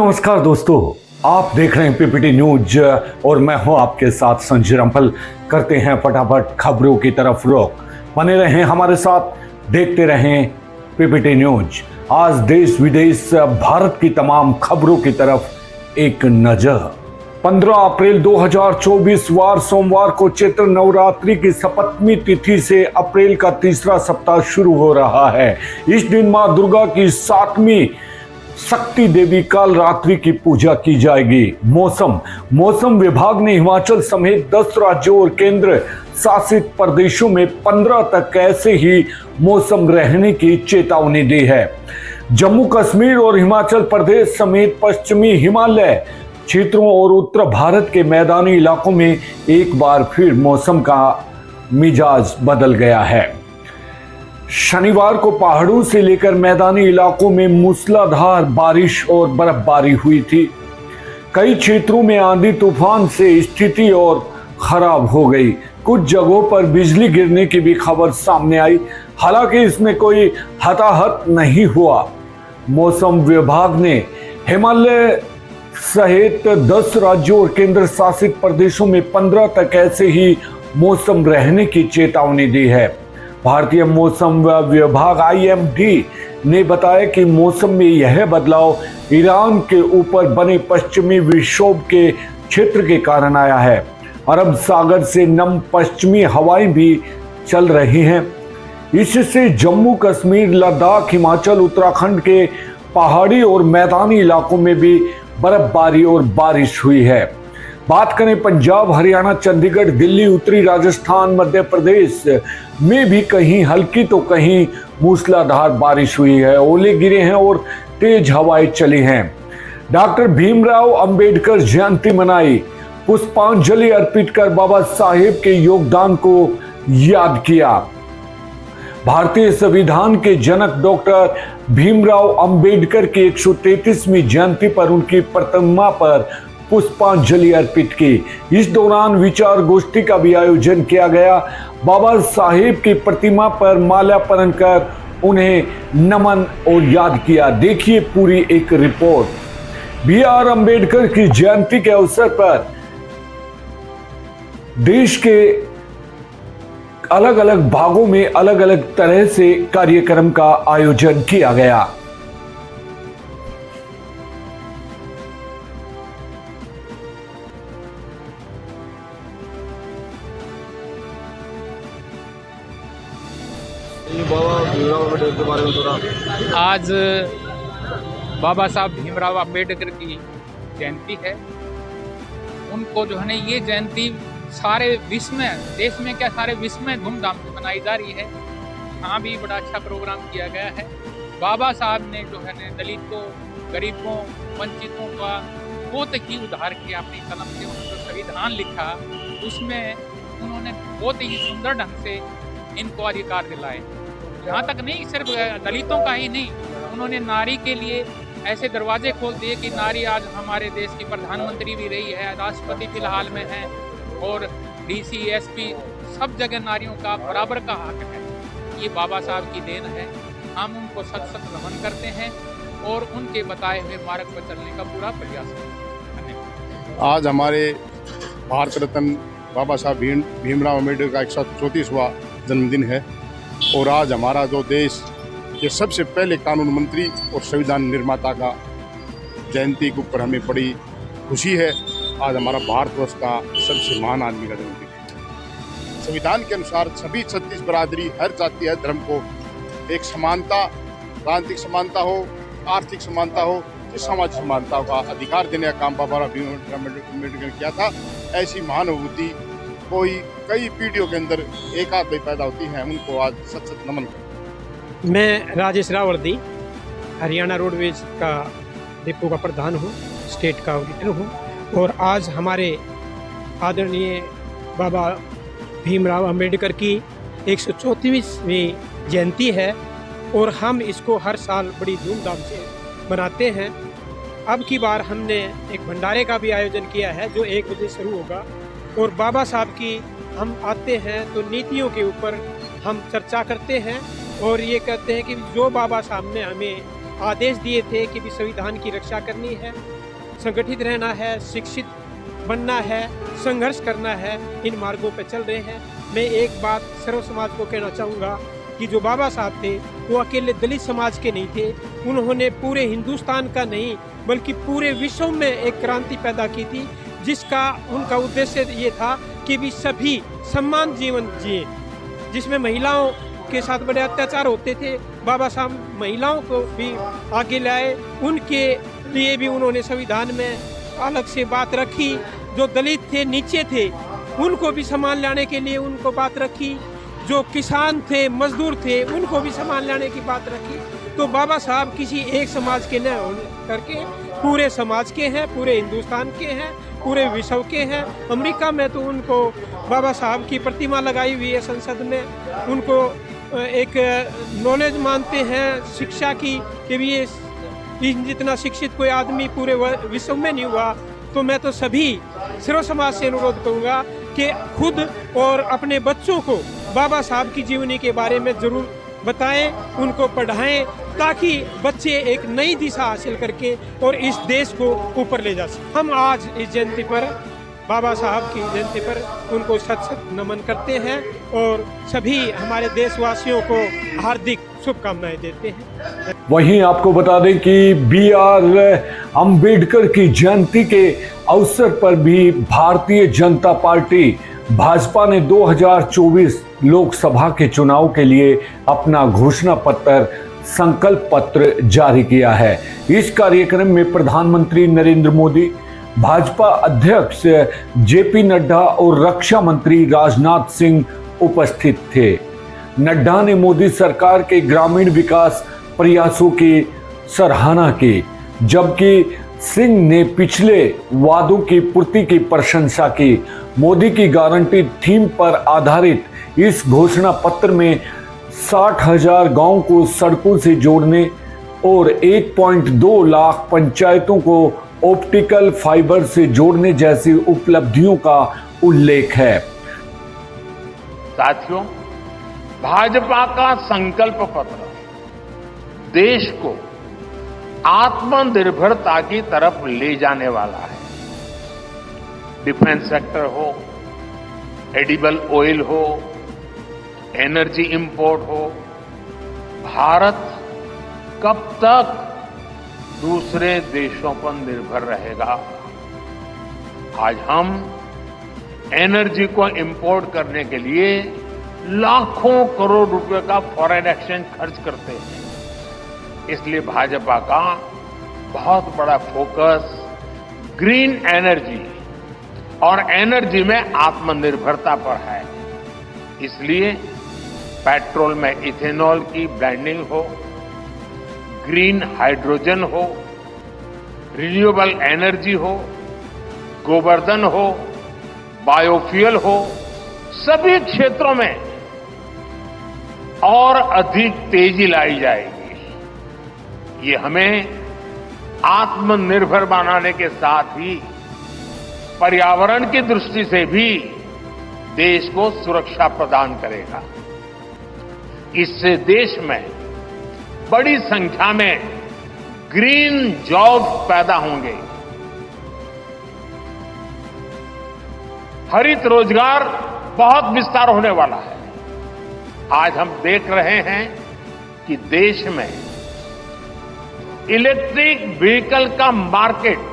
नमस्कार दोस्तों, आप देख रहे हैं पीपीटी न्यूज और मैं हूं आपके साथ संजय रामफल। करते हैं फटाफट खबरों की तरफ रुख। बने रहें हमारे साथ, देखते रहें पीपीटी न्यूज। आज देश विदेश भारत की तमाम खबरों की तरफ एक नजर। 15 अप्रैल 2024 वार सोमवार को चैत्र नवरात्रि की सप्तमी तिथि से अप्रैल का तीसरा सप्ताह शुरू हो रहा है। इस दिन मां दुर्गा की 7वीं शक्ति देवी काल रात्रि की पूजा की जाएगी। मौसम विभाग ने हिमाचल समेत 10 राज्यों और केंद्र शासित प्रदेशों में 15 तक ऐसे ही मौसम रहने की चेतावनी दी है। जम्मू कश्मीर और हिमाचल प्रदेश समेत पश्चिमी हिमालय क्षेत्रों और उत्तर भारत के मैदानी इलाकों में एक बार फिर मौसम का मिजाज बदल गया है। शनिवार को पहाड़ों से लेकर मैदानी इलाकों में मूसलाधार बारिश और बर्फबारी हुई थी। कई क्षेत्रों में आंधी तूफान से स्थिति और खराब हो गई। कुछ जगहों पर बिजली गिरने की भी खबर सामने आई, हालांकि इसमें कोई हताहत नहीं हुआ। मौसम विभाग ने हिमालय सहित 10 राज्यों और केंद्र शासित प्रदेशों में 15 तक ऐसे ही मौसम रहने की चेतावनी दी है। भारतीय मौसम विभाग IMD ने बताया कि मौसम में यह बदलाव ईरान के ऊपर बने पश्चिमी विक्षोभ के क्षेत्र के कारण आया है। अरब सागर से नम पश्चिमी हवाएं भी चल रही हैं। इससे जम्मू कश्मीर, लद्दाख, हिमाचल, उत्तराखंड के पहाड़ी और मैदानी इलाकों में भी बर्फबारी और बारिश हुई है। बात करें पंजाब, हरियाणा, चंडीगढ़, दिल्ली, उत्तरी राजस्थान, मध्य प्रदेश में भी कहीं हल्की तो कहीं मूसलाधार बारिश हुई है। ओले गिरे हैं और तेज हवाएं चली हैं। डॉक्टर भीमराव अंबेडकर जयंती मनाई। पुष्पांजलि अर्पित कर बाबा साहेब के योगदान को याद किया। भारतीय संविधान के जनक डॉक्टर भीमराव अंबेडकर की 133वीं जयंती पर उनकी प्रतिमा पर पुष्पांजलि अर्पित की। इस दौरान विचार गोष्ठी का भी आयोजन किया गया। बाबा साहेब की प्रतिमा पर माल्यार्पण कर उन्हें नमन और याद किया। देखिए पूरी एक रिपोर्ट। BR अंबेडकर की जयंती के अवसर पर देश के अलग अलग भागों में अलग अलग तरह से कार्यक्रम का आयोजन किया गया। आज बाबा साहब भीमराव अंबेडकर की जयंती है। उनको जो है ना ये जयंती सारे विश्व में, देश में क्या सारे विश्व में धूमधाम से मनाई जा रही है। यहाँ भी बड़ा अच्छा प्रोग्राम किया गया है। बाबा साहब ने जो है ना दलितों, गरीबों, वंचितों का बहुत ही उद्धार किया अपनी कलम से। उन्होंने जो संविधान लिखा उसमें उन्होंने बहुत ही सुंदर ढंग से इनको अधिकार दिलाए। यहाँ तक नहीं, सिर्फ दलितों का ही नहीं, उन्होंने नारी के लिए ऐसे दरवाजे खोल दिए कि नारी आज हमारे देश की प्रधानमंत्री भी रही है, राष्ट्रपति फिलहाल में है, और DC, SP सब जगह नारियों का बराबर का हक है। ये बाबा साहब की देन है। हम उनको सत सत नमन करते हैं और उनके बताए हुए मार्ग पर चलने का पूरा प्रयास करते हैं। आज हमारे भारत रत्न बाबा साहब भीमराव अम्बेडकर का 134वां जन्मदिन है और आज हमारा जो देश के सबसे पहले कानून मंत्री और संविधान निर्माता का जयंती के ऊपर हमें बड़ी खुशी है। आज हमारा भारतवर्ष का सबसे महान आदमी का जन्मदिन है। संविधान के अनुसार सभी 36 बरादरी, हर जाति, हर धर्म को एक समानता, राजनीतिक समानता हो, आर्थिक समानता हो, सामाजिक समानता का अधिकार देने का काम बाबा भीमराव अम्बेडकर ने किया था। ऐसी महानुभूति कोई कई पीढ़ियों के अंदर एक आध पैदा होती है। उनको आज सत सत नमन करते। मैं राजेश रावर्दी, हरियाणा रोडवेज का डिपो का प्रधान हूँ, स्टेट का ऑडिटर हूँ। और आज हमारे आदरणीय बाबा भीमराव अंबेडकर की 134वीं जयंती है और हम इसको हर साल बड़ी धूमधाम से मनाते हैं। अब की बार हमने एक भंडारे का भी आयोजन किया है जो 1 बजे शुरू होगा। और बाबा साहब की हम आते हैं तो नीतियों के ऊपर हम चर्चा करते हैं और ये कहते हैं कि जो बाबा साहब ने हमें आदेश दिए थे कि भी संविधान की रक्षा करनी है, संगठित रहना है, शिक्षित बनना है, संघर्ष करना है, इन मार्गों पर चल रहे हैं। मैं एक बात सर्व समाज को कहना चाहूँगा कि जो बाबा साहब थे वो अकेले दलित समाज के नहीं थे, उन्होंने पूरे हिंदुस्तान का नहीं बल्कि पूरे विश्व में एक क्रांति पैदा की थी, जिसका उनका उद्देश्य ये था कि भी सभी सम्मान जीवन जिए। जिसमें महिलाओं के साथ बड़े अत्याचार होते थे, बाबा साहब महिलाओं को भी आगे लाए, उनके लिए भी उन्होंने संविधान में अलग से बात रखी। जो दलित थे, नीचे थे, उनको भी सम्मान लाने के लिए उनको बात रखी। जो किसान थे, मजदूर थे, उनको भी सम्मान लाने की बात रखी। तो बाबा साहब किसी एक समाज के न करके पूरे समाज के हैं, पूरे हिंदुस्तान के हैं, पूरे विश्व के हैं। अमेरिका में तो उनको बाबा साहब की प्रतिमा लगाई हुई है संसद में, उनको एक नॉलेज मानते हैं शिक्षा की कि भी ये जितना शिक्षित कोई आदमी पूरे विश्व में नहीं हुआ। तो मैं तो सभी सर्व समाज से अनुरोध करूँगा कि खुद और अपने बच्चों को बाबा साहब की जीवनी के बारे में जरूर बताएं, उनको पढ़ाएं, ताकि बच्चे एक नई दिशा हासिल करके और इस देश को ऊपर ले जा सकें। हम आज इस जयंती पर, बाबा साहब की जयंती पर उनको सत सत नमन करते हैं और सभी हमारे देशवासियों को हार्दिक शुभकामनाएं देते हैं। वहीं आपको बता दें कि BR अंबेडकर की जयंती के अवसर पर भी भारतीय जनता पार्टी भाजपा ने 2024 लोकसभा के चुनाव के लिए अपना घोषणा पत्र, संकल्प पत्र जारी किया है। इस कार्यक्रम में प्रधानमंत्री नरेंद्र मोदी, भाजपा अध्यक्ष JP नड्डा और रक्षा मंत्री राजनाथ सिंह उपस्थित थे। नड्डा ने मोदी सरकार के ग्रामीण विकास प्रयासों की सराहना की, जबकि सिंह ने पिछले वादों की पूर्ति की प्रशंसा की। मोदी की गारंटी थीम पर आधारित इस घोषणा पत्र में 60,000 गांवों को सड़कों से जोड़ने और 1.2 लाख पंचायतों को ऑप्टिकल फाइबर से जोड़ने जैसी उपलब्धियों का उल्लेख है। साथियों, भाजपा का संकल्प पत्र देश को आत्मनिर्भरता की तरफ ले जाने वाला है। डिफेंस सेक्टर हो, एडिबल ऑयल हो, एनर्जी इंपोर्ट हो, भारत कब तक दूसरे देशों पर निर्भर रहेगा? आज हम एनर्जी को इंपोर्ट करने के लिए लाखों करोड़ रुपए का फॉरेन एक्सचेंज खर्च करते हैं। इसलिए भाजपा का बहुत बड़ा फोकस ग्रीन एनर्जी और एनर्जी में आत्मनिर्भरता पर है। इसलिए पेट्रोल में इथेनॉल की ब्लेंडिंग हो, ग्रीन हाइड्रोजन हो, रिन्यूएबल एनर्जी हो, गोवर्धन हो, बायोफ्यूल हो, सभी क्षेत्रों में और अधिक तेजी लाई जाएगी। ये हमें आत्मनिर्भर बनाने के साथ ही पर्यावरण की दृष्टि से भी देश को सुरक्षा प्रदान करेगा। इससे देश में बड़ी संख्या में ग्रीन जॉब पैदा होंगे, हरित रोजगार बहुत विस्तार होने वाला है। आज हम देख रहे हैं कि देश में इलेक्ट्रिक व्हीकल का मार्केट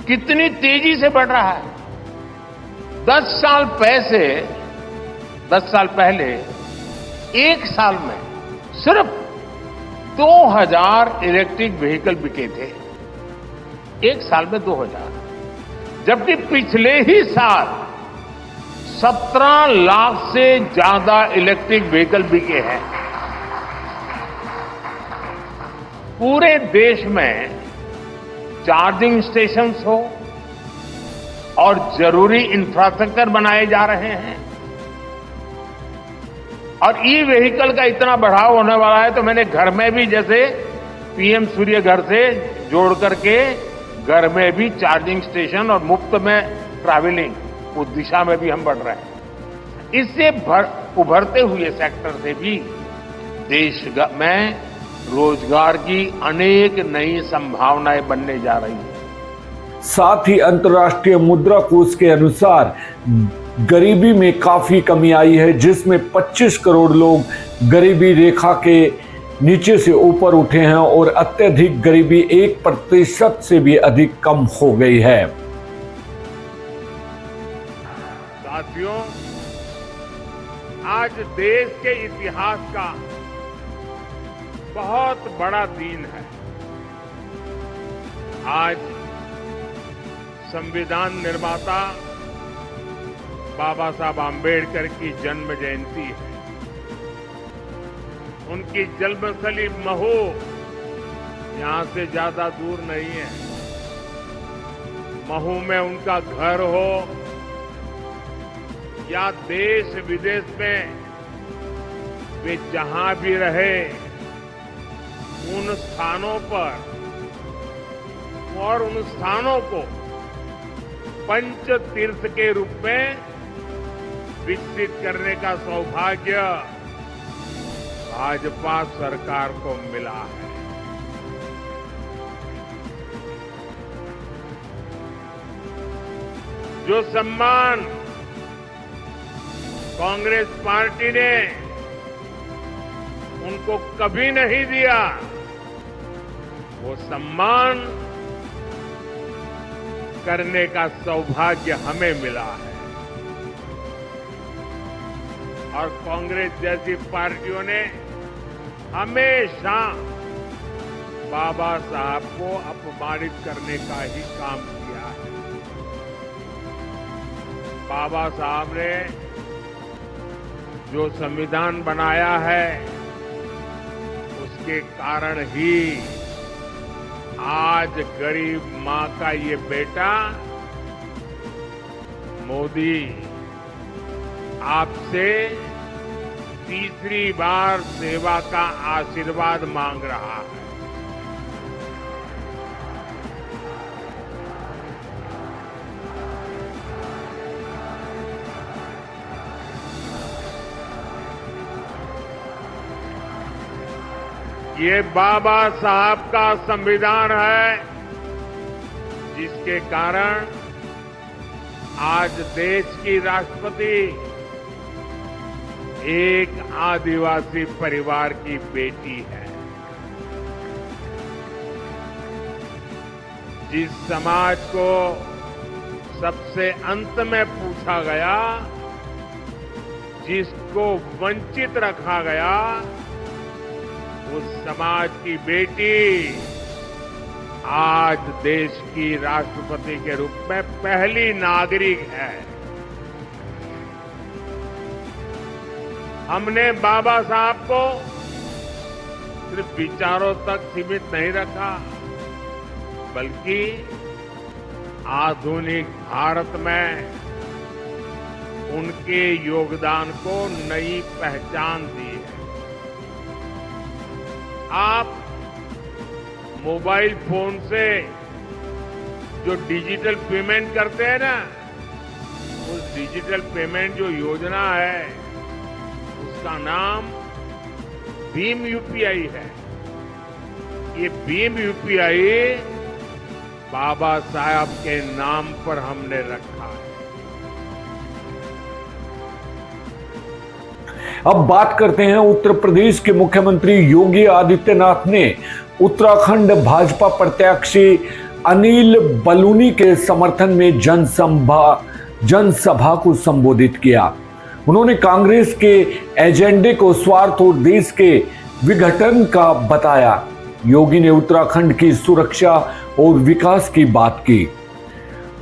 कितनी तेजी से बढ़ रहा है। 10 साल पहले एक साल में सिर्फ 2000 इलेक्ट्रिक व्हीकल बिके थे। एक साल में 2000, जबकि पिछले ही साल 17 लाख से ज्यादा इलेक्ट्रिक व्हीकल बिके हैं। पूरे देश में चार्जिंग स्टेशंस हो और जरूरी इंफ्रास्ट्रक्चर बनाए जा रहे हैं और ई व्हीकल का इतना बढ़ाव होने वाला है, तो मैंने घर में भी जैसे PM सूर्य घर से जोड़ करके घर में भी चार्जिंग स्टेशन और मुफ्त में ट्रैवलिंग, उस दिशा में भी हम बढ़ रहे हैं। इससे उभरते हुए सेक्टर से भी देश में रोजगार की अनेक नई संभावनाएं बनने जा रही हैं। साथ ही अंतर्राष्ट्रीय मुद्रा कोष के अनुसार गरीबी में काफी कमी आई है, जिसमें 25 करोड़ लोग गरीबी रेखा के नीचे से ऊपर उठे हैं और अत्यधिक गरीबी 1% से भी अधिक कम हो गई है। साथियों, आज देश के इतिहास का बहुत बड़ा दिन है। आज संविधान निर्माता बाबा साहब आम्बेडकर की जन्म जयंती है। उनकी जन्मस्थली महू यहां से ज्यादा दूर नहीं है। महू में उनका घर हो या देश विदेश में वे जहां भी रहे, उन स्थानों पर और उन स्थानों को पंच तीर्थ के रूप में विकसित करने का सौभाग्य भाजपा सरकार को मिला है। जो सम्मान कांग्रेस पार्टी ने उनको कभी नहीं दिया, वो सम्मान करने का सौभाग्य हमें मिला है। और कांग्रेस जैसी पार्टियों ने हमेशा बाबा साहब को अपमानित करने का ही काम किया है। बाबा साहब ने जो संविधान बनाया है, उसके कारण ही आज गरीब मां का ये बेटा मोदी आपसे तीसरी बार सेवा का आशीर्वाद मांग रहा है। ये बाबा साहब का संविधान है, जिसके कारण आज देश की राष्ट्रपति एक आदिवासी परिवार की बेटी है। जिस समाज को सबसे अंत में पूछा गया, जिसको वंचित रखा गया, उस समाज की बेटी आज देश की राष्ट्रपति के रूप में पहली नागरिक है। हमने बाबा साहब को सिर्फ विचारों तक सीमित नहीं रखा, बल्कि आधुनिक भारत में उनके योगदान को नई पहचान दी है। आप मोबाइल फोन से जो डिजिटल पेमेंट करते हैं ना, उस डिजिटल पेमेंट जो योजना है, उसका नाम भीम यूपीआई है। ये भीम यूपीआई बाबा साहब के नाम पर हमने रखा है। अब बात करते हैं उत्तर प्रदेश के मुख्यमंत्री योगी आदित्यनाथ ने उत्तराखंड भाजपा प्रत्याशी अनिल बलूनी के समर्थन में जनसभा को संबोधित किया। उन्होंने कांग्रेस के एजेंडे को स्वार्थ और देश के विघटन का बताया। योगी ने उत्तराखंड की सुरक्षा और विकास की बात की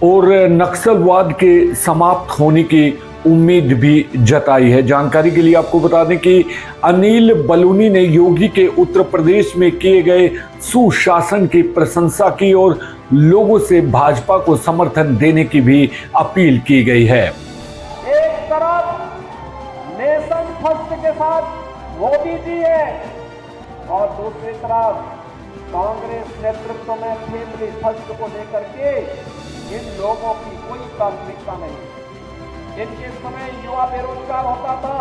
और नक्सलवाद के समाप्त होने की उम्मीद भी जताई है। जानकारी के लिए आपको बता दें कि अनिल बलूनी ने योगी के उत्तर प्रदेश में किए गए सुशासन की प्रशंसा की और लोगों से भाजपा को समर्थन देने की भी अपील की गई है। एक तरफ नेशन फर्स्ट के साथ मोदी जी है और दूसरी तरफ कांग्रेस नेतृत्व में फैमिली फर्स्ट को लेकर के इन लोगों की कोई प्राथमिकता नहीं। इनके समय युवा बेरोजगार होता था,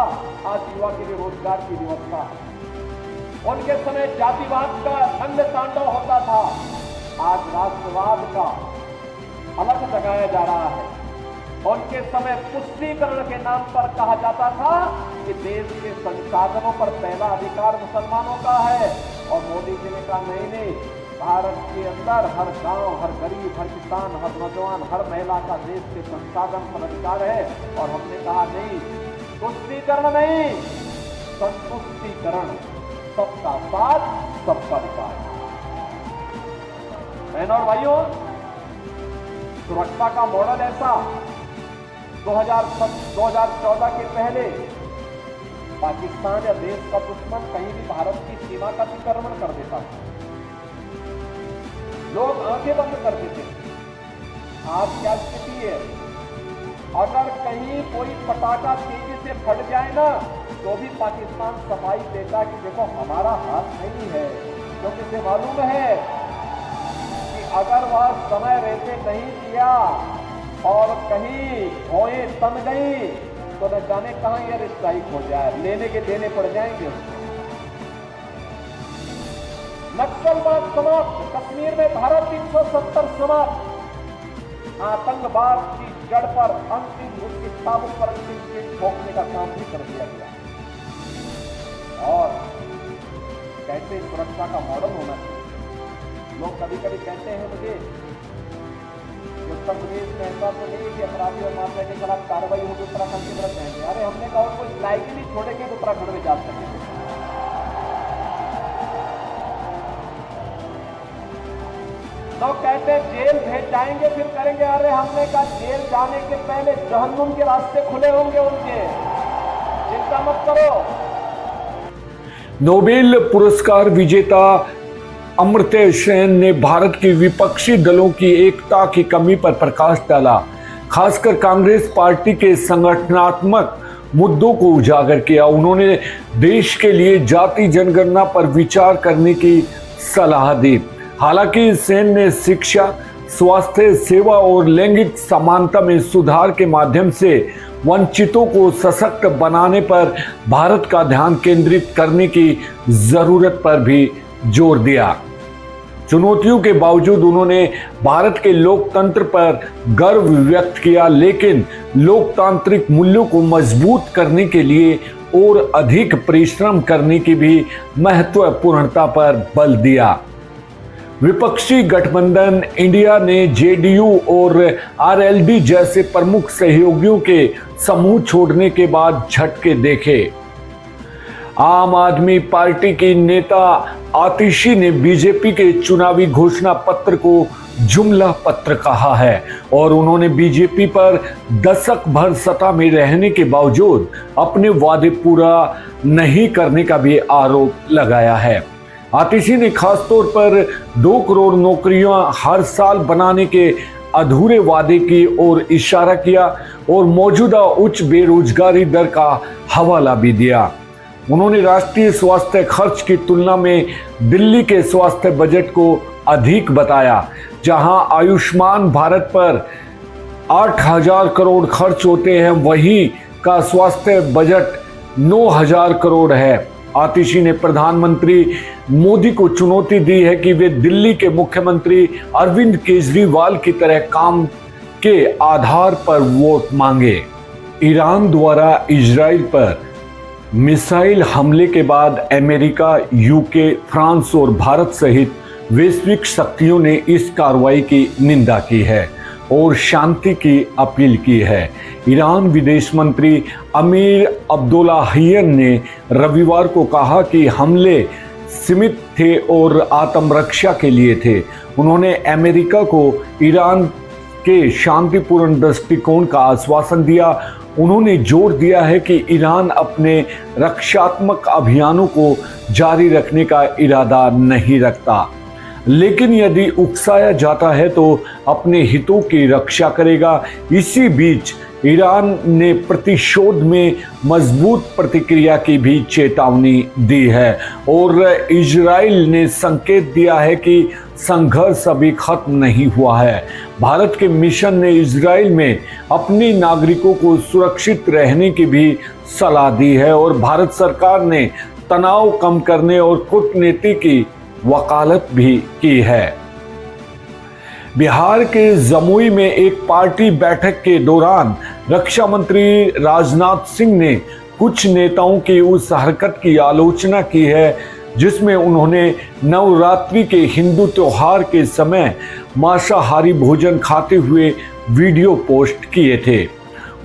आज युवा के लिए रोजगार की व्यवस्था है। उनके समय जातिवाद का अन्य तांडव होता था, आज राष्ट्रवाद का अलग जगाया जा रहा है। उनके समय पुष्टिकरण के नाम पर कहा जाता था कि देश के संसाधनों पर पहला अधिकार मुसलमानों का है, और मोदी जी ने कहा नहीं, भारत के अंदर हर गांव, हर गरीब, हर किसान, हर नौजवान, हर महिला का देश के संसाधन पर अधिकार है। और हमने कहा नहीं, तुष्टीकरण नहीं, संतुष्टीकरण, सबका साथ, सबका विकास। बहनों और भाइयों, सुरक्षा का मॉडल ऐसा 2014 के पहले पाकिस्तान या देश का दुश्मन कहीं भी भारत की सीमा का अतिक्रमण कर देता था, लोग आंखें बंद कर देते। आज क्या स्थिति है? अगर कहीं कोई पटाखा तेजी से फट जाए ना, तो भी पाकिस्तान सफाई देता कि देखो हमारा हाथ नहीं है, क्योंकि इसे मालूम है कि अगर वह समय रहते नहीं दिया और कहीं भौएं तन गई तो न जाने कहां एयर स्ट्राइक हो जाए, लेने के देने पड़ जाएंगे उसको। नक्सलवाद समाप्त, कश्मीर में भारत 370 समाप्त, आतंकवाद की जड़ पर अंतिम उसकी ताबूत पर अंतिम चीज ठोकने का काम भी कर दिया गया। और कैसे सुरक्षा का मॉडल होना चाहिए। लोग कभी कभी कहते हैं मुझे उत्तर प्रदेश में ऐसा तो नहीं कि अपराधी और माफिया के खिलाफ कार्रवाई होगी उत्तराखंड की तरफ जाएंगे। अरे हमने कहा और कोई लाइक ही नहीं छोड़ेंगे तो उत्तराखंड में जा सकेंगे। लोग कहते हैं जेल भेज जाएंगे फिर करेंगे। अरे हमने कहा जेल जाने के पहले जहन्नुम के रास्ते खुले होंगे उनके, चिंता मत करो। नोबेल पुरस्कार विजेता अमर्त्य सेन ने भारत की विपक्षी दलों की एकता की कमी पर प्रकाश डाला, खासकर कांग्रेस पार्टी के संगठनात्मक मुद्दों को उजागर किया। उन्होंने देश के लिए जाति जनगणना पर विचार करने की सलाह दी। हालांकि सेन ने शिक्षा, स्वास्थ्य सेवा और लैंगिक समानता में सुधार के माध्यम से वंचितों को सशक्त बनाने पर भारत का ध्यान केंद्रित करने की जरूरत पर भी जोर दिया। चुनौतियों के बावजूद उन्होंने भारत के लोकतंत्र पर गर्व व्यक्त किया, लेकिन लोकतांत्रिक मूल्यों को मजबूत करने के लिए और अधिक परिश्रम करने की भी महत्वपूर्णता पर बल दिया। विपक्षी गठबंधन इंडिया ने जेडीयू और आरएलडी जैसे प्रमुख सहयोगियों के समूह छोड़ने के बाद झटके देखे। आम आदमी पार्टी की नेता आतिशी ने बीजेपी के चुनावी घोषणा पत्र को जुमला पत्र कहा है और उन्होंने बीजेपी पर दशक भर सत्ता में रहने के बावजूद अपने वादे पूरा नहीं करने का भी आरोप लगाया है। आतिशी ने खासतौर पर 2 करोड़ नौकरियां हर साल बनाने के अधूरे वादे की ओर इशारा किया और मौजूदा उच्च बेरोजगारी दर का हवाला भी दिया। उन्होंने राष्ट्रीय स्वास्थ्य खर्च की तुलना में दिल्ली के स्वास्थ्य बजट को अधिक बताया, जहां आयुष्मान भारत पर 8,000 करोड़ खर्च होते हैं, वहीं का स्वास्थ्य बजट 9,000 करोड़ है। आतिशी ने प्रधानमंत्री मोदी को चुनौती दी है कि वे दिल्ली के मुख्यमंत्री अरविंद केजरीवाल की तरह काम के आधार पर वोट मांगे। ईरान द्वारा इजराइल पर मिसाइल हमले के बाद अमेरिका, यूके, फ्रांस और भारत सहित वैश्विक शक्तियों ने इस कार्रवाई की निंदा की है और शांति की अपील की है। ईरान विदेश मंत्री अमीर अब्दुल्लाहियन ने रविवार को कहा कि हमले सीमित थे और आत्मरक्षा के लिए थे। उन्होंने अमेरिका को ईरान के शांतिपूर्ण दृष्टिकोण का आश्वासन दिया। उन्होंने जोर दिया है कि ईरान अपने रक्षात्मक अभियानों को जारी रखने का इरादा नहीं रखता, लेकिन यदि उकसाया जाता है तो अपने हितों की रक्षा करेगा। इसी बीच ईरान ने प्रतिशोध में मजबूत प्रतिक्रिया की भी चेतावनी दी है और इजराइल ने संकेत दिया है कि संघर्ष अभी खत्म नहीं हुआ है। भारत के मिशन ने इजराइल में अपने नागरिकों को सुरक्षित रहने की भी सलाह दी है और भारत सरकार ने तनाव कम करने और कूटनीति की वकालत भी की है। बिहार के जमुई में एक पार्टी बैठक के दौरान रक्षा मंत्री राजनाथ सिंह ने कुछ नेताओं की उस हरकत की आलोचना की है जिसमें उन्होंने नवरात्रि के हिंदू त्योहार के समय मांसाहारी भोजन खाते हुए वीडियो पोस्ट किए थे।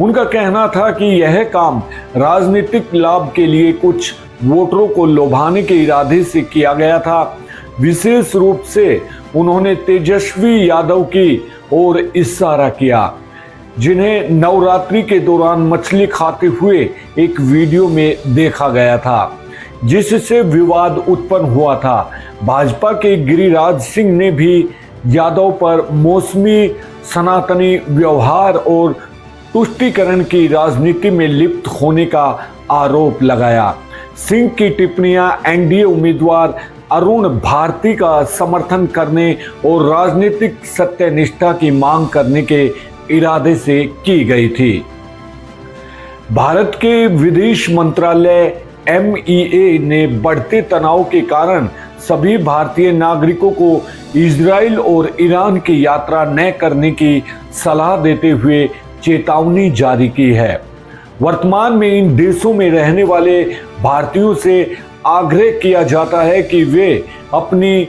उनका कहना था कि यह काम राजनीतिक लाभ के लिए कुछ वोटरों को लुभाने के इरादे से किया गया था। विशेष रूप से उन्होंने तेजस्वी यादव की ओर इशारा किया, जिन्हें नवरात्रि के दौरान मछली खाते हुए एक वीडियो में देखा गया था, जिससे विवाद उत्पन्न हुआ था। भाजपा के गिरिराज सिंह ने भी यादव पर मौसमी सनातनी व्यवहार और तुष्टीकरण की राजनीति में लिप्त होने का आरोप लगाया। सिंह की टिप्पणियां एनडीए उम्मीदवार अरुण भारती का समर्थन करने और राजनीतिक सत्यनिष्ठा की मांग करने के इरादे से की गई थी। भारत के विदेश मंत्रालय MEA ने बढ़ते तनाव के कारण सभी भारतीय नागरिकों को इजराइल और ईरान की यात्रा न करने की सलाह देते हुए चेतावनी जारी की है। वर्तमान में इन देशों में रहने वाले भारतीयों से आग्रह किया जाता है कि वे अपनी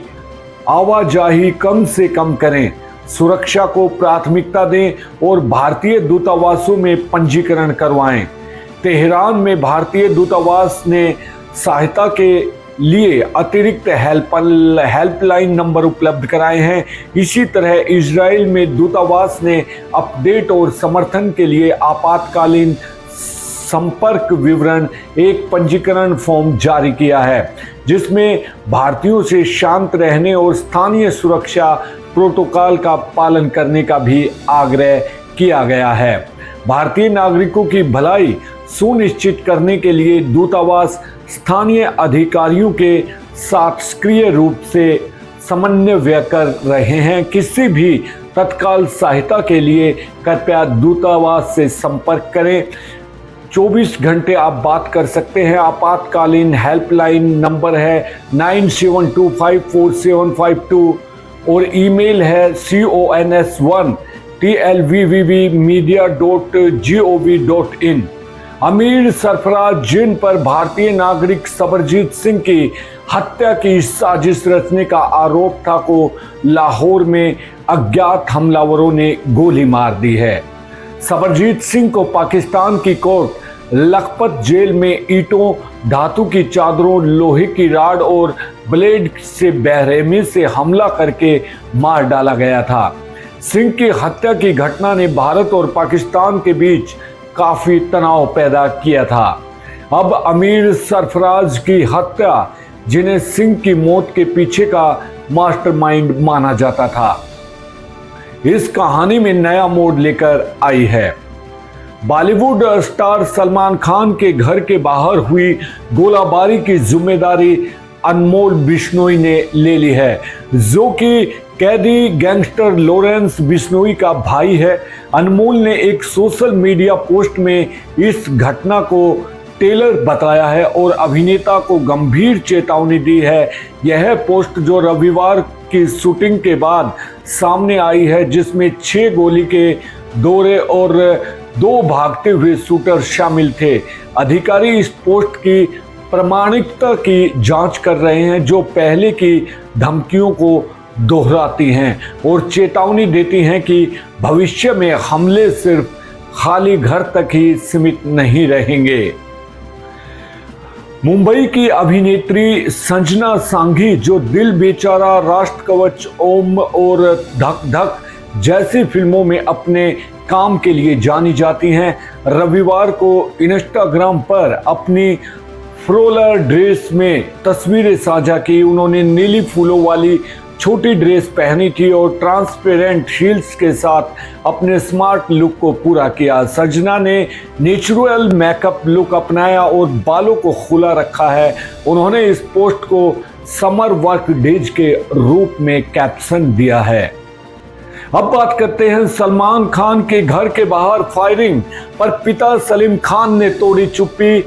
आवाजाही कम से कम करें, सुरक्षा को प्राथमिकता दें और भारतीय दूतावासों में पंजीकरण करवाएं। तेहरान में भारतीय दूतावास ने सहायता के लिए अतिरिक्त हेल्पलाइन नंबर उपलब्ध कराए हैं। इसी तरह इजराइल में दूतावास ने अपडेट और समर्थन के लिए आपातकालीन संपर्क विवरण एक पंजीकरण फॉर्म जारी किया है, जिसमें भारतीयों से शांत रहने और स्थानीय सुरक्षा प्रोटोकॉल का पालन करने का भी आग्रह किया गया है। भारतीय नागरिकों की भलाई सुनिश्चित करने के लिए दूतावास स्थानीय अधिकारियों के साथ सक्रिय रूप से समन्वय कर रहे हैं। किसी भी तत्काल सहायता के लिए कृपया दूतावास से संपर्क करें। 24 घंटे आप बात कर सकते हैं। आपातकालीन हेल्पलाइन नंबर है 97254752 और ईमेल है cons1@tlvvmedia.gov.in। अमीर सरफराज जिन पर भारतीय नागरिक सबरजीत सिंह की हत्या की साजिश रचने का आरोप था को लाहौर में अज्ञात हमलावरों ने गोली मार दी है। सबरजीत सिंह को पाकिस्तान की कोर्ट लखपत जेल में ईंटों, धातु की चादरों, लोहे की राड और ब्लेड से बेरहमी से हमला करके मार डाला गया था। सिंह की हत्या की घटना ने भारत और पाकिस्तान के बीच काफी तनाव पैदा किया था। अब अमीर सरफराज की हत्या, जिन्हें सिंह की मौत के पीछे का मास्टरमाइंड माना जाता था, इस कहानी में नया मोड़ लेकर आई है। बॉलीवुड स्टार सलमान खान के घर के बाहर हुई गोलाबारी की जिम्मेदारी अनमोल बिश्नोई ने ले ली है, जो कि कैदी गैंगस्टर लॉरेंस बिश्नोई का भाई है। अनमोल ने एक सोशल मीडिया पोस्ट में इस घटना को टेलर बताया है और अभिनेता को गंभीर चेतावनी दी है। यह पोस्ट जो रविवार की शूटिंग के बाद सामने आई है, जिसमें 6 गोली के दौरे और 2 भागते हुए शूटर शामिल थे। अधिकारी इस पोस्ट की प्रामाणिकता की जांच कर रहे हैं, जो पहले की धमकियों को दोहराती हैं और चेतावनी देती हैं कि भविष्य में हमले सिर्फ खाली घर तक ही सीमित नहीं रहेंगे। मुंबई की अभिनेत्री संजना सांघी, जो दिल बेचारा, राष्ट्र कवच, ओम और धक धक जैसी फिल्मों में अपने काम के लिए जानी जाती हैं, रविवार को इंस्टाग्राम पर अपनी फ्लोरल ड्रेस में तस्वीरें साझा की। उन्होंने नीली फूलों वाली छोटी ड्रेस पहनी थी और ट्रांसपेरेंट हील्स के साथ अपने स्मार्ट लुक को पूरा किया। संजना ने नेचुरल मेकअप लुक अपनाया और बालों को खुला रखा है। उन्होंने इस पोस्ट को समर वर्क डेज के रूप में कैप्शन दिया है। अब बात करते हैं सलमान खान के घर के बाहर फायरिंग पर पिता सलीम खान ने तोड़ी चुप्पी।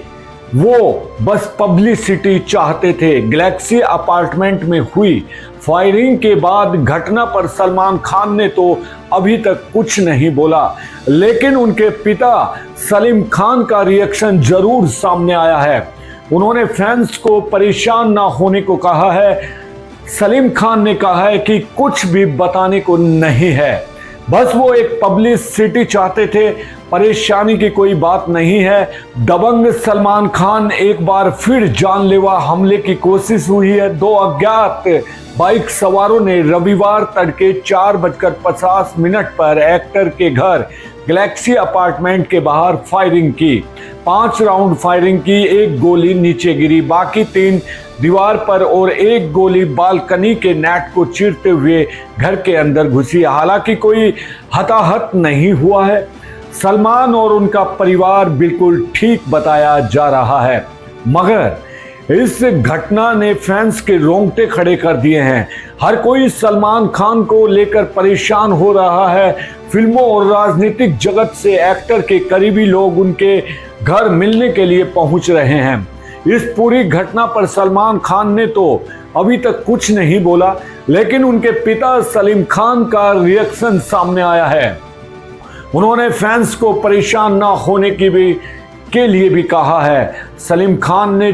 वो बस पब्लिसिटी चाहते थे। गैलेक्सी अपार्टमेंट में हुई फायरिंग के बाद घटना पर सलमान खान ने तो अभी तक कुछ नहीं बोला, लेकिन उनके पिता सलीम खान का रिएक्शन जरूर सामने आया है। उन्होंने फैंस को परेशान ना होने को कहा है। सलीम खान ने कहा है कि कुछ भी बताने को नहीं है, बस वो एक पब्लिसिटी चाहते थे, परेशानी की कोई बात नहीं है। दबंग सलमान खान एक बार फिर जानलेवा हमले की कोशिश हुई है। 2 अज्ञात बाइक सवारों ने रविवार तड़के 4:50 पर एक्टर के घर गैलेक्सी अपार्टमेंट के बाहर फायरिंग की। 5 राउंड फायरिंग की, 1 गोली नीचे गिरी, बाकी 3 दीवार पर और 1 गोली बालकनी के नेट को चीरते हुए घर के अंदर घुसी। हालांकि कोई हताहत नहीं हुआ है। सलमान और उनका परिवार बिल्कुल ठीक बताया जा रहा है, मगर इस घटना ने फैंस के रोंगटे खड़े कर दिए हैं। हर कोई सलमान खान को लेकर परेशान हो रहा है। फिल्मों और राजनीतिक जगत से एक्टर के करीबी लोग उनके घर मिलने के लिए पहुंच रहे हैं। इस पूरी घटना पर सलमान खान ने तो अभी तक कुछ नहीं बोला, लेकिन उनके पिता सलीम खान का रिएक्शन सामने आया है। उन्होंने फैंस को परेशान ना होने के लिए भी कहा है। सलीम खान ने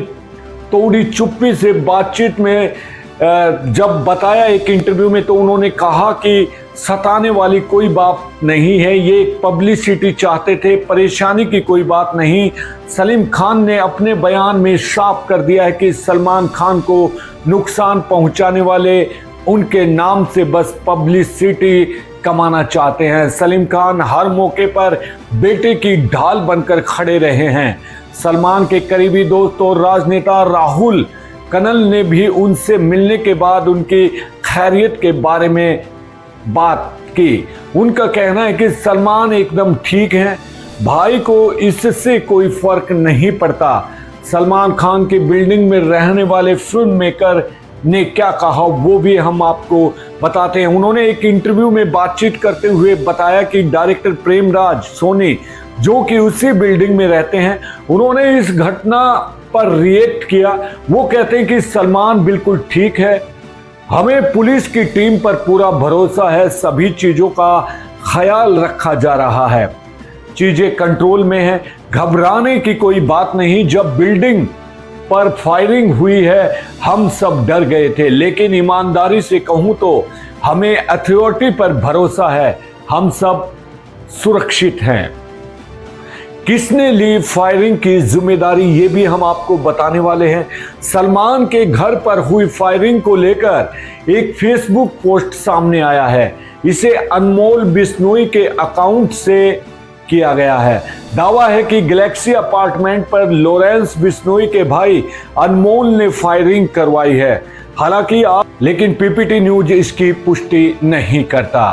तोड़ी चुप्पी से बातचीत में जब बताया एक इंटरव्यू में, तो उन्होंने कहा कि सताने वाली कोई बात नहीं है, ये एक पब्लिसिटी चाहते थे, परेशानी की कोई बात नहीं। सलीम खान ने अपने बयान में साफ कर दिया है कि सलमान खान को नुकसान पहुंचाने वाले उनके नाम से बस पब्लिसिटी कमाना चाहते हैं। सलीम खान हर मौके पर बेटे की ढाल बनकर खड़े रहे हैं। सलमान के करीबी दोस्त और राजनेता राहुल कनल ने भी उनसे मिलने के बाद उनकी खैरियत के बारे में बात की। उनका कहना है कि सलमान एकदम ठीक हैं, भाई को इससे कोई फर्क नहीं पड़ता। सलमान खान की बिल्डिंग में रहने वाले फिल्म मेकर ने क्या कहा वो भी हम आपको बताते हैं। उन्होंने एक इंटरव्यू में बातचीत करते हुए बताया कि डायरेक्टर प्रेमराज सोनी, जो कि उसी बिल्डिंग में रहते हैं, उन्होंने इस घटना पर रिएक्ट किया। वो कहते हैं कि सलमान बिल्कुल ठीक है, हमें पुलिस की टीम पर पूरा भरोसा है, सभी चीज़ों का ख्याल रखा जा रहा है, चीज़ें कंट्रोल में है, घबराने की कोई बात नहीं। जब बिल्डिंग पर फायरिंग हुई है हम सब डर गए थे, लेकिन ईमानदारी से कहूँ तो हमें अथॉरिटी पर भरोसा है, हम सब सुरक्षित हैं। किसने ली फायरिंग की जिम्मेदारी ये भी हम आपको बताने वाले हैं। सलमान के घर पर हुई फायरिंग को लेकर एक फेसबुक पोस्ट सामने आया है। इसे अनमोल बिश्नोई के अकाउंट से किया गया है। दावा है कि गैलेक्सी अपार्टमेंट पर लॉरेंस बिश्नोई के भाई अनमोल ने फायरिंग करवाई है। हालांकि लेकिन पीपीटी न्यूज इसकी पुष्टि नहीं करता।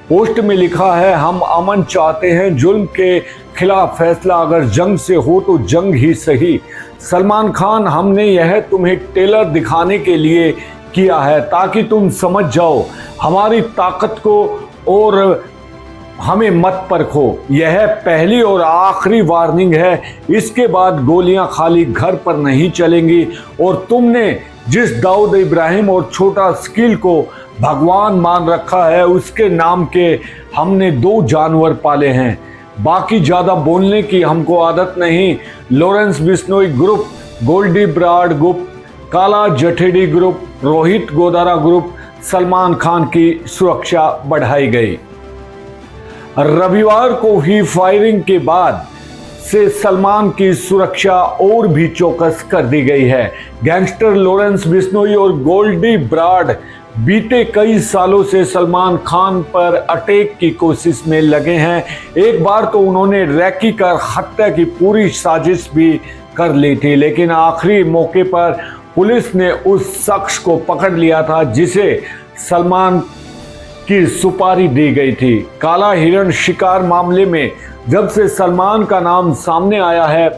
पोस्ट में लिखा है, हम अमन चाहते हैं, जुल्म के खिलाफ फैसला अगर जंग से हो तो जंग ही सही। सलमान खान, हमने यह तुम्हें ट्रेलर दिखाने के लिए किया है ताकि तुम समझ जाओ हमारी ताकत को और हमें मत परखो। यह पहली और आखिरी वार्निंग है, इसके बाद गोलियां खाली घर पर नहीं चलेंगी। और तुमने जिस दाऊद इब्राहिम और छोटा स्किल को भगवान मान रखा है, उसके नाम के हमने 2 जानवर पाले हैं। बाकी ज़्यादा बोलने की हमको आदत नहीं। Lawrence Bishnoi group, Goldy Brar group, Kala Jathedi group, Rohit Godara group, Salman Khan की सुरक्षा बढ़ाई गई। रविवार को ही फायरिंग के बाद से सलमान की सुरक्षा और भी चौकस कर दी गई है। गैंगस्टर लॉरेंस बिश्नोई और गोल्डी ब्राड बीते कई सालों से सलमान खान पर अटैक की कोशिश में लगे हैं। एक बार तो उन्होंने रैकी कर हत्या की पूरी साजिश भी कर ली थी, लेकिन आखिरी मौके पर पुलिस ने उस शख्स को पकड़ लिया था जिसे सलमान की सुपारी दी गई थी। काला हिरण शिकार मामले में जब से सलमान का नाम सामने आया है,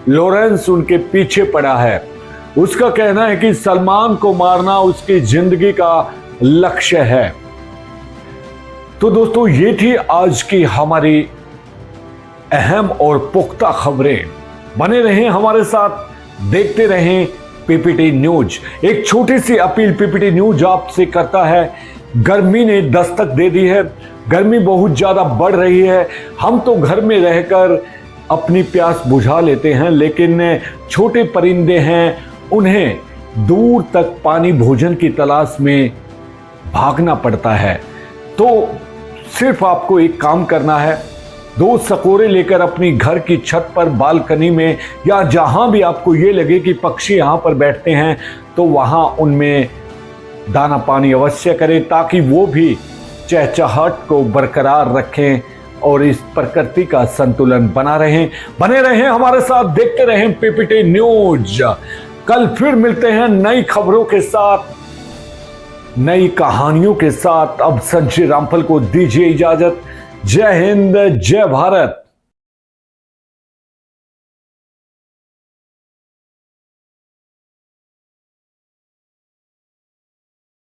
लॉरेंस उनके पीछे पड़ा है। उसका कहना है कि सलमान को मारना उसकी जिंदगी का लक्ष्य है। तो दोस्तों, ये थी आज की हमारी अहम और पुख्ता खबरें। बने रहें हमारे साथ। देखते रहें पीपीटी न्यूज। एक छोटी सी अपील पीपीटी न्यूज आपसे करता है, गर्मी ने दस्तक दे दी है, गर्मी बहुत ज्यादा बढ़ रही है। हम तो घर में रहकर अपनी प्यास बुझा लेते हैं, लेकिन छोटे परिंदे हैं, उन्हें दूर तक पानी भोजन की तलाश में भागना पड़ता है। तो सिर्फ आपको एक काम करना है, 2 सकोरे लेकर अपनी घर की छत पर, बालकनी में, या जहां भी आपको ये लगे कि पक्षी यहां पर बैठते हैं, तो वहां उनमें दाना पानी अवश्य करें, ताकि वो भी चहचहाहट को बरकरार रखें और इस प्रकृति का संतुलन बने रहें हमारे साथ, देखते रहें पीपीटी न्यूज। कल फिर मिलते हैं नई खबरों के साथ, नई कहानियों के साथ। अब संजय रामफल को दीजिए इजाजत। जय हिंद, जय भारत।